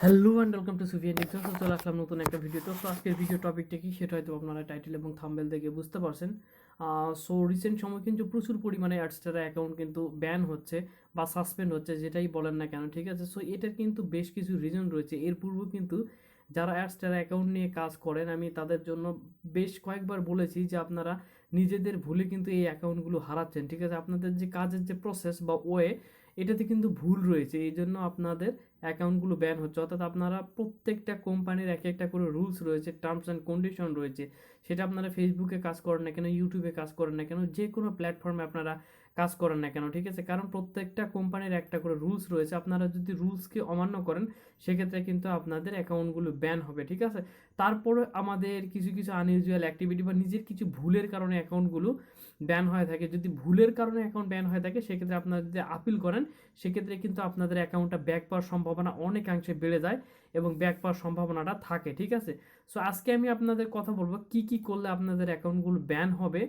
Hello and welcome to Sufiyan tips. চলে আসলাম নতুন একটা ভিডিও। তো আজকের ভিডিও টপিকটা কি সেটা হয়তো আপনারা টাইটেল এবং থাম্বনেল দেখে বুঝতে পারছেন। সো রিসেন্ট সময় কিন্তু প্রচুর পরিমাণে অ্যাডস্টার অ্যাকাউন্ট কিন্তু ব্যান হচ্ছে বা সাসপেন্ড হচ্ছে, যেটাই বলেন না কেন, ঠিক আছে। সো এটার কিন্তু বেশ কিছু রিজন রয়েছে। এর পূর্বে কিন্তু যারা অ্যাডস্টার অ্যাকাউন্ট নিয়ে কাজ করেন, আমি তাদের জন্য বেশ কয়েকবার বলেছি যে আপনারা নিজেদের ভুলে কিন্তু এই অ্যাকাউন্টগুলো হারাচ্ছেন, ঠিক আছে। আপনাদের যে কাজের যে প্রসেস বা ওয়ে, এটাতে কিন্তু ভুল রয়েছে, এই জন্য আপনাদের অ্যাকাউন্টগুলো ব্যান হচ্ছে। অর্থাৎ আপনারা প্রত্যেকটা কোম্পানির এক একটা করে রুলস রয়েছে, টার্মস অ্যান্ড কন্ডিশন রয়েছে। সেটা আপনারা ফেসবুকে কাজ করেন না কেন, ইউটিউবে কাজ করেন না কেন, যে কোনো প্ল্যাটফর্মে আপনারা কাজ করেন না কেন, ঠিক আছে। কারণ প্রত্যেকটা কোম্পানির একটা করে রুলস রয়েছে। আপনারা যদি রুলসকে অমান্য করেন, সেক্ষেত্রে কিন্তু আপনাদের অ্যাকাউন্টগুলো ব্যান হবে, ঠিক আছে। তারপরে আমাদের কিছু কিছু আনইউজুয়াল অ্যাক্টিভিটি বা নিজের কিছু ভুলের কারণে অ্যাকাউন্টগুলো ব্যান হয়ে থাকে। যদি ভুলের কারণে অ্যাকাউন্ট ব্যান হয়ে থাকে, সেক্ষেত্রে আপনারা যদি আপিল করেন, সেক্ষেত্রে কিন্তু আপনাদের অ্যাকাউন্টটা ব্যাক পাওয়ার সম্ভাবনা অনেকাংশে বেড়ে যায় এবং ব্যাক পাওয়ার সম্ভাবনাটা থাকে, ঠিক আছে। সো আজকে আমি আপনাদের কথা বলবো কি কি করলে আপনাদের অ্যাকাউন্টগুলো ব্যান হবে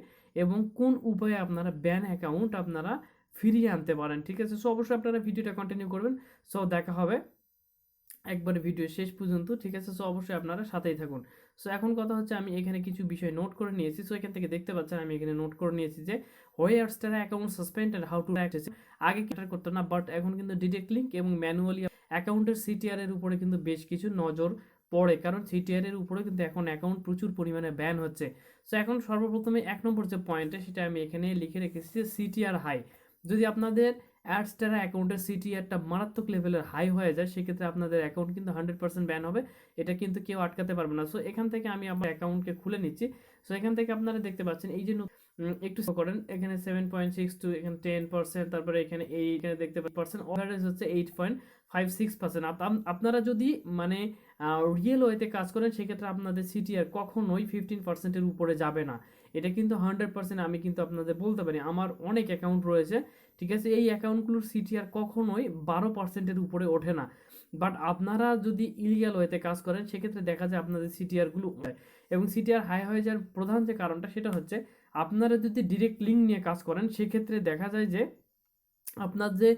এবং কোন উপায়ে আপনারা ব্যান অ্যাকাউন্ট আপনারা ফিরিয়ে আনতে পারেন, ঠিক আছে। সো অবশ্যই আপনারা ভিডিওটা কন্টিনিউ করবেন। সো দেখা হবে একবারে ভিডিও শেষ পর্যন্ত, ঠিক আছে। সো অবশ্যই আপনারা সাথেই থাকুন। সো এখন কথা হচ্ছে, আমি এখানে কিছু বিষয় নোট করে নিয়েছি। সো এখান থেকে দেখতে পাচ্ছেন আমি এখানে নোট করে নিয়েছি যে where star account suspend and how to access. আগে ক্যাটার করতো না, বাট এখন কিন্তু ডিরেক্ট লিঙ্ক এবং ম্যানুয়ালি অ্যাকাউন্টের সিটিআর এর উপরে কিন্তু বেশ কিছু নজর পড়ে, কারণ সিটিআর এর উপরে কিন্তু এখন অ্যাকাউন্ট প্রচুর পরিমাণে ব্যান হচ্ছে। সো এখন সর্বপ্রথমে এক নম্বর যে পয়েন্টে, সেটা আমি এখানে লিখে রেখেছি যে সিটিআর হাই। যদি আপনাদের অ্যাডস্টারা অ্যাকাউন্টের সিটিআরটা মারাত্মক লেভেলের হাই হয়ে যায়, সেক্ষেত্রে আপনাদের অ্যাকাউন্ট কিন্তু 100% ব্যান হবে। এটা কিন্তু কেউ আটকাতে পারবে না। সো এখান থেকে আমি আমার অ্যাকাউন্টকে খুলে নিচ্ছি। সো এখান থেকে আপনারা দেখতে পাচ্ছেন এই যে একটু করেন, এখানে 7.62, এখানে 10%, তারপরে এখানে এখানে দেখতে পাচ্ছেন ওভারেজ হচ্ছে 8.56%। আপনারা যদি মানে রিয়েল ওয়েতে কাজ করেন, সেক্ষেত্রে আপনাদের সিটিআর কখনোই 15%-এর উপরে যাবে না। এটা কিন্তু 100% আমি কিন্তু আপনাদের বলতে পারি। আমার অনেক অ্যাকাউন্ট রয়েছে, ঠিক আছে। এই অ্যাকাউন্টগুলোর সিটিআর কখনোই 12%-এর উপরে ওঠে না। বাট আপনারা যদি ইলিগাল ওয়েতে কাজ করেন, সেক্ষেত্রে দেখা যায় আপনাদের সিটিআরগুলো হয়। এবং সিটিআর হাই হয়ে যাওয়ার প্রধান যে কারণটা, সেটা হচ্ছে আপনারা যদি ডিরেক্ট লিঙ্ক নিয়ে কাজ করেন, সেক্ষেত্রে দেখা যায় যে আপনার যে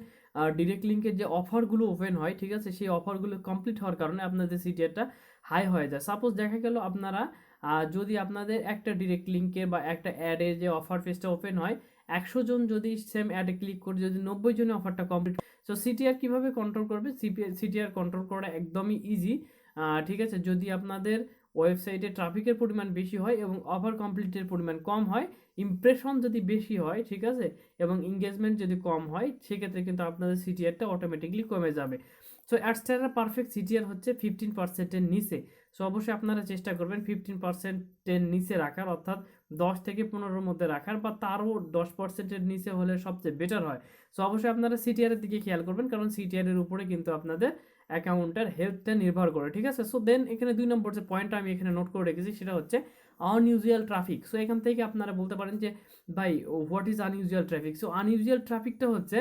ডিরেক্ট লিঙ্কের যে অফারগুলো ওপেন হয়, ঠিক আছে, সেই অফারগুলো কমপ্লিট হওয়ার কারণে আপনাদের সিটিআরটা হাই হয়ে যায়। সাপোজ দেখা গেল আপনারা যদি আপনাদের একটা ডিরেক্ট লিঙ্কের বা একটা অ্যাডের যে অফার পেজটা ওপেন হয়, 100 জন যদি সেম অ্যাডে ক্লিক করে যদি 90 জনে অফারটা কমপ্লিট, সো সিটিআর কীভাবে কন্ট্রোল করবে? সিটিআর কন্ট্রোল করা একদমই ইজি, ঠিক আছে। যদি আপনাদের ওয়েবসাইটে ট্রাফিকের পরিমাণ বেশি হয় এবং অফার কমপ্লিটের পরিমাণ কম হয়, ইমপ্রেশন যদি বেশি হয়, ঠিক আছে, এবং এঙ্গেজমেন্ট যদি কম হয়, সেক্ষেত্রে কিন্তু আপনাদের সিটিআরটা অটোমেটিকলি কমে যাবে। সো অ্যাডস্টারের পারফেক্ট সিটিআর হচ্ছে 15%-এর নিচে। সো অবশ্যই আপনারা চেষ্টা করবেন 15%-এর নিচে রাখার, অর্থাৎ 10 থেকে 15-র মধ্যে রাখার, বা তারও 10%-এর নিচে হলে সবচেয়ে বেটার হয়। সো অবশ্যই আপনারা সিটিআরের দিকে খেয়াল করবেন, কারণ সিটিআরের উপরে কিন্তু আপনাদের অ্যাকাউন্টের হেলথটা নির্ভর করে, ঠিক আছে। সো দেন এখানে 2 নম্বর যে পয়েন্টটা আমি এখানে নোট করে রেখেছি, সেটা হচ্ছে আনইউজুয়াল ট্রাফিক। সো এখান থেকে আপনারা বলতে পারেন যে ভাই what is unusual traffic. So unusual ট্রাফিকটা হচ্ছে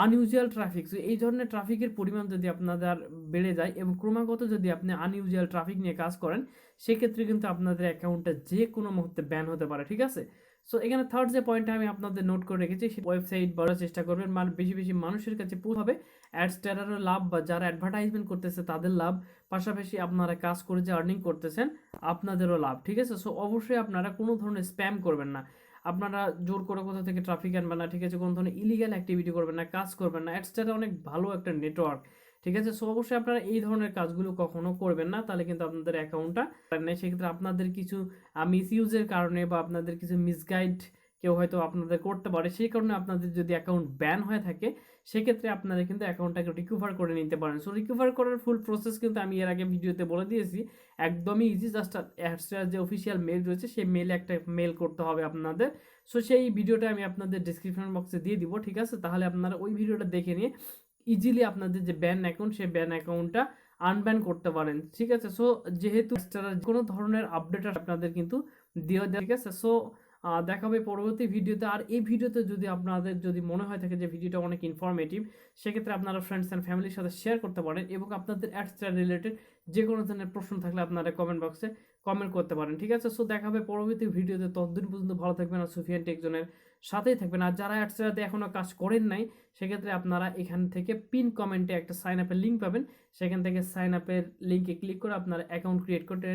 আনইউজুয়াল ট্রাফিক। সো এই ধরনের ট্রাফিকের পরিমাণ যদি আপনাদের বেড়ে যায় এবং ক্রমাগত যদি আপনি আনইউজুয়াল ট্রাফিক নিয়ে কাজ করেন, সেক্ষেত্রে কিন্তু আপনাদের অ্যাকাউন্টটা যে কোনো মুহূর্তে ব্যান হতে পারে, ঠিক আছে। সো এখানে থার্ড যে পয়েন্টটা আমি আপনাদের নোট করে রেখেছি, সেই ওয়েবসাইট বাড়ার চেষ্টা করবেন, মানে বেশি বেশি মানুষের কাছে পৌঁছাবে। অ্যাডস্টারেরও লাভ, বা যারা অ্যাডভার্টাইজমেন্ট করতেছে তাদের লাভ, পাশাপাশি আপনারা কাজ করে যে আর্নিং করতেছেন আপনাদেরও লাভ, ঠিক আছে। সো অবশ্যই আপনারা কোনো ধরনের স্প্যাম করবেন না, আপনারা জোর করে কোথা থেকে ট্রাফিক আনবেন না, ঠিক আছে, কোনো ধরনের ইলিগাল অ্যাক্টিভিটি করবেন না, কাজ করবেন না। অ্যাডস্টারে অনেক ভালো একটা নেটওয়ার্ক, ঠিক আছে। সো অবশ্যই আপনারা এই ধরনের কাজগুলো কখনো করবেন না, তাহলে কিন্তু আপনাদের অ্যাকাউন্টটা নেই, সেক্ষেত্রে আপনাদের কিছু মিসইউজের কারণে বা আপনাদের কিছু মিসগাইড কেউ হয়তো আপনাদের করতে পারে, সেই কারণে আপনাদের যদি অ্যাকাউন্ট ব্যান হয়ে থাকে, সেক্ষেত্রে আপনারা কিন্তু অ্যাকাউন্টটাকে রিকভার করে নিতে পারেন। সো রিকভার করার ফুল প্রসেস কিন্তু আমি এর আগে ভিডিওতে বলে দিয়েছি, একদমই ইজি। জাস্ট অ্যাডস্টার যে অফিসিয়াল মেল রয়েছে, সেই মেলে একটা মেল করতে হবে আপনাদের। সো সেই ভিডিওটা আমি আপনাদের ডিসক্রিপশন বক্সে দিয়ে দিব, ঠিক আছে। তাহলে আপনারা ওই ভিডিওটা দেখে নিয়ে ইজিলি আপনাদের যে ব্যান অ্যাকাউন্ট, সেই ব্যান অ্যাকাউন্টটা আনব্যান করতে পারেন, ঠিক আছে। সো যেহেতু কোনো ধরনের আপডেট আপনাদের কিন্তু দিয়ে দেয়, ঠিক আছে। সো দেখা হবে পরবর্তী ভিডিওতে। আর এই ভিডিওতে যদি আপনাদের যদি মনে হয় থাকে যে ভিডিওটা অনেক ইনফরমেটিভ, সেক্ষেত্রে আপনারা ফ্রেন্ডস অ্যান্ড ফ্যামিলির সাথে শেয়ার করতে পারেন, এবং আপনাদের অ্যাডস্টার রিলেটেড যে কোনো ধরনের প্রশ্ন থাকলে আপনারা কমেন্ট বক্সে কমেন্ট করতে পারেন, ঠিক আছে? সো দেখা হবে পরবর্তী ভিডিওতে, ততদিন পর্যন্ত ভালো থাকবেন আর সুফিয়ান টেক জোনের সাথেই থাকবেন। আর যারা অ্যাডসেরাতে এখনও কাজ করেন নাই, সেক্ষেত্রে আপনারা এখান থেকে পিন কমেন্টে একটা সাইন আপের লিঙ্ক পাবেন, সেখান থেকে সাইন আপের লিঙ্কে ক্লিক করে আপনার অ্যাকাউন্ট ক্রিয়েট করতে